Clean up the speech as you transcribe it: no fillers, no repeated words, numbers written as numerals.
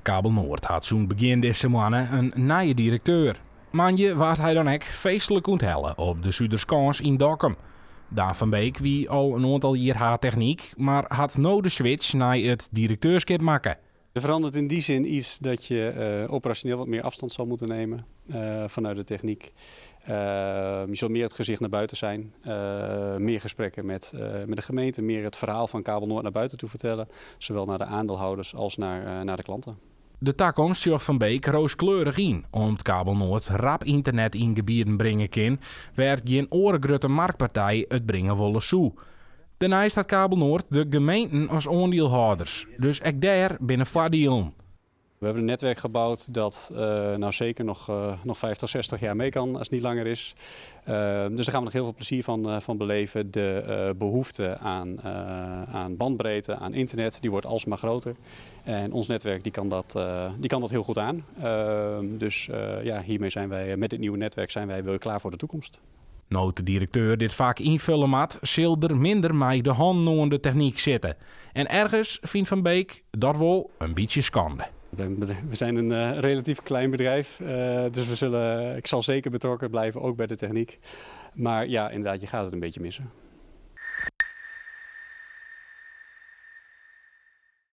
Kabel Noord had zo'n begin deze maanden een nieuwe directeur. Manje waard hij dan ook feestelijk onthellen op de Zuiderskans in Dokkum. Daan van Beek wie al een aantal jaar haar techniek, maar had nou de switch naar het directeurschap maken. Er verandert in die zin iets dat je operationeel wat meer afstand zal moeten nemen vanuit de techniek. Je zult meer het gezicht naar buiten zijn, meer gesprekken met de gemeente, meer het verhaal van Kabel Noord naar buiten toe vertellen. Zowel naar de aandeelhouders als naar de klanten. De toekomst zorgt Van Beek rooskleurig in, om het Kabel Noord rap internet in gebieden brengen kan, werd geen orengrote marktpartij het brengen willen zoe. Daarnaast had Kabel Noord de gemeenten als aandeelhouders, dus ook daar binnen voordelen. We hebben een netwerk gebouwd dat nou zeker nog 50, 60 jaar mee kan als het niet langer is. Dus daar gaan we nog heel veel plezier van beleven. De behoefte aan bandbreedte, aan internet, die wordt alsmaar groter. En ons netwerk die kan dat heel goed aan. Dus hiermee zijn wij, met dit nieuwe netwerk zijn wij weer klaar voor de toekomst. Nou, de directeur dit vaak invullen mat, zal er minder met de hand aan de techniek zitten. En ergens vindt Van Beek dat wel een beetje schande. We zijn een relatief klein bedrijf, dus ik zal zeker betrokken blijven, ook bij de techniek. Maar ja, inderdaad, je gaat het een beetje missen.